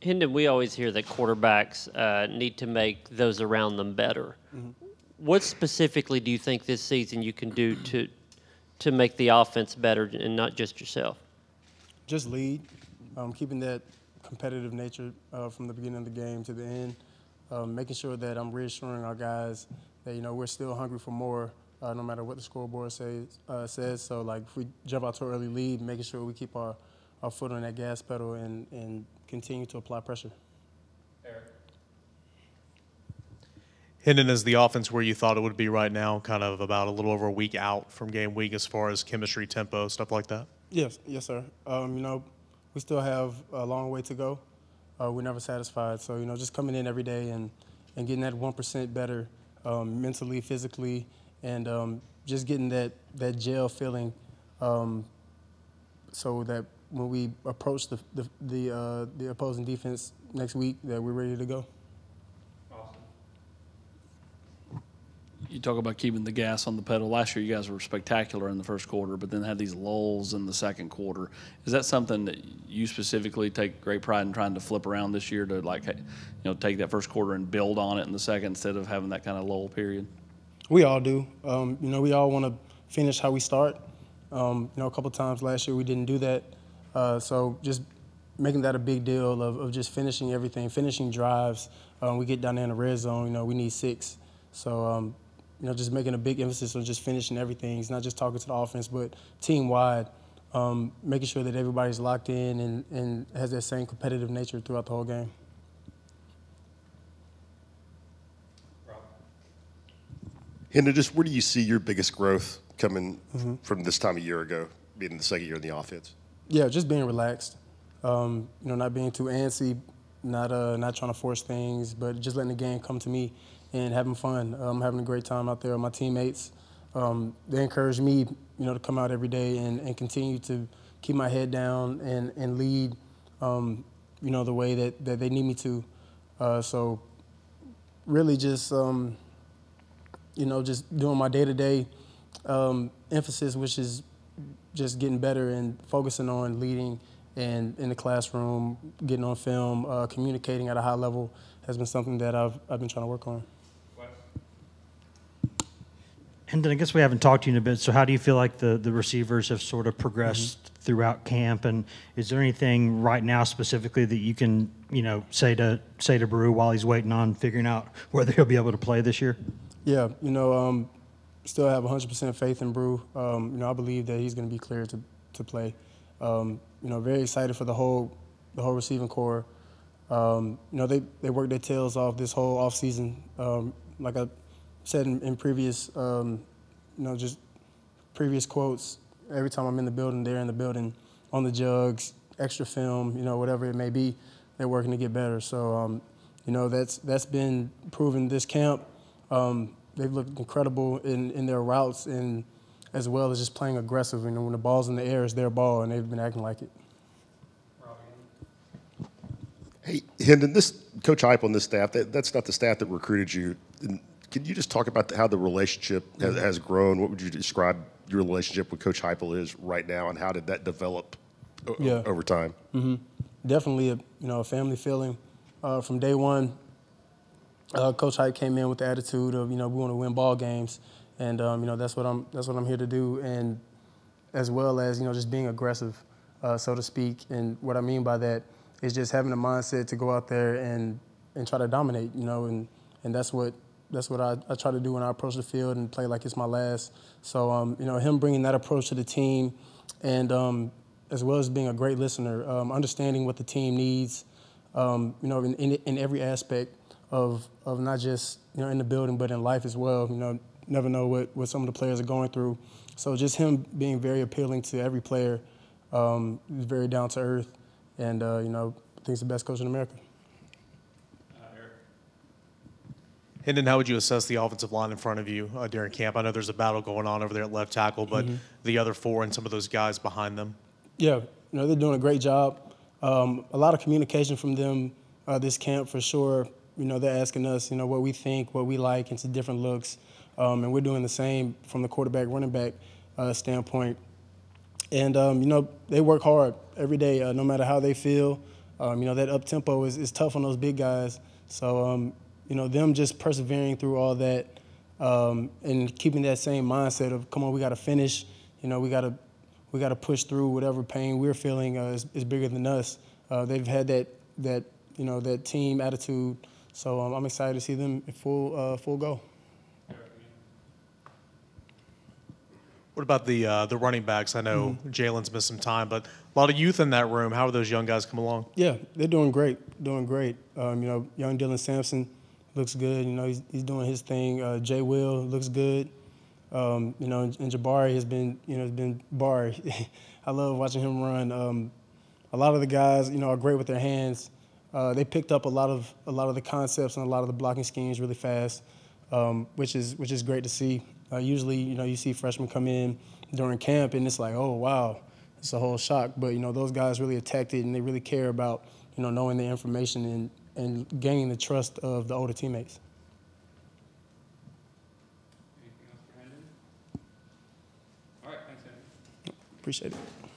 Hendon, we always hear that quarterbacks need to make those around them better. What specifically do you think this season you can do to make the offense better and not just yourself? Just lead, keeping that competitive nature from the beginning of the game to the end, making sure that I'm reassuring our guys that, we're still hungry for more, no matter what the scoreboard says. So, like, if we jump out to an early lead, making sure we keep our foot on that gas pedal and continue to apply pressure. Hendon, is the offense where you thought it would be right now, kind of about a little over a week out from game week as far as chemistry, tempo, stuff like that? Yes, sir. We still have a long way to go. We're never satisfied. So, just coming in every day and getting that 1% better mentally, physically, and just getting that gel feeling so that when we approach the opposing defense next week, that we're ready to go. You talk about keeping the gas on the pedal. Last year, you guys were spectacular in the first quarter, but then had these lulls in the second quarter. Is that something that you specifically take great pride in trying to flip around this year to, take that first quarter and build on it in the second instead of having that kind of lull period? We all do. We all want to finish how we start. A couple times last year we didn't do that. So just making that a big deal of just finishing everything, finishing drives. We get down there in the red zone, we need 6. So, just making a big emphasis on just finishing everything. It's not just talking to the offense, but team-wide, making sure that everybody's locked in and has that same competitive nature throughout the whole game. Hendon, just where do you see your biggest growth coming from this time a year ago, being the second year in the offense? Yeah, just being relaxed. Not being too antsy, not trying to force things, but just letting the game come to me and having fun. I'm having a great time out there with my teammates. They encourage me, to come out every day and continue to keep my head down and lead, the way that they need me to. So really just, just doing my day-to-day emphasis, which is just getting better and focusing on leading and in the classroom, getting on film, communicating at a high level has been something that I've been trying to work on. And then I guess we haven't talked to you in a bit, so how do you feel like the receivers have sort of progressed throughout camp? And is there anything right now specifically that you can, say to Brew while he's waiting on figuring out whether he'll be able to play this year? Yeah, still have 100% faith in Brew. I believe that he's going to be clear to play. Very excited for the whole receiving core. They worked their tails off this whole offseason. Like I said in previous, just previous quotes, every time I'm in the building, they're in the building, on the jugs, extra film, whatever it may be, they're working to get better. So, that's been proven this camp. They've looked incredible in their routes and as well as just playing aggressive. When the ball's in the air, it's their ball, and they've been acting like it. Hey, Hendon, this Coach Heupel on this staff, that's not the staff that recruited you. Can you just talk about how the relationship has grown? What would you describe your relationship with Coach Heupel is right now, and how did that develop over time? Definitely a family feeling. From day one, Coach Heupel came in with the attitude of we want to win ball games, and that's what I'm here to do, and as well as just being aggressive, so to speak. And what I mean by that is just having a mindset to go out there and try to dominate, and that's what I try to do when I approach the field and play like it's my last. So, him bringing that approach to the team and as well as being a great listener, understanding what the team needs, in every aspect of not just, in the building but in life as well. Never know what some of the players are going through. So just him being very appealing to every player, very down to earth, and, I think he's the best coach in America. Hendon, how would you assess the offensive line in front of you during camp? I know there's a battle going on over there at left tackle, but the other 4 and some of those guys behind them. Yeah, they're doing a great job. A lot of communication from them this camp for sure. They're asking us, what we think, what we like, into different looks. And we're doing the same from the quarterback, running back standpoint. And, they work hard every day, no matter how they feel. That up tempo is tough on those big guys. So them just persevering through all that and keeping that same mindset of, come on, we got to finish. We got to push through whatever pain we're feeling is bigger than us. They've had that team attitude. So I'm excited to see them at full go. What about the running backs? I know Jalen's missed some time, but a lot of youth in that room. How are those young guys come along? Yeah, they're doing great. Young Dylan Sampson looks good. He's doing his thing. Jay Will looks good. And Jabari has been Bari. I love watching him run. A lot of the guys, are great with their hands. They picked up a lot of the concepts and a lot of the blocking schemes really fast, which is great to see. Usually, you see freshmen come in during camp and it's like, oh wow, it's a whole shock. But those guys really attacked it and they really care about knowing the information and gaining the trust of the older teammates. Anything else for Hendon? All right, thanks, Hendon. Appreciate it.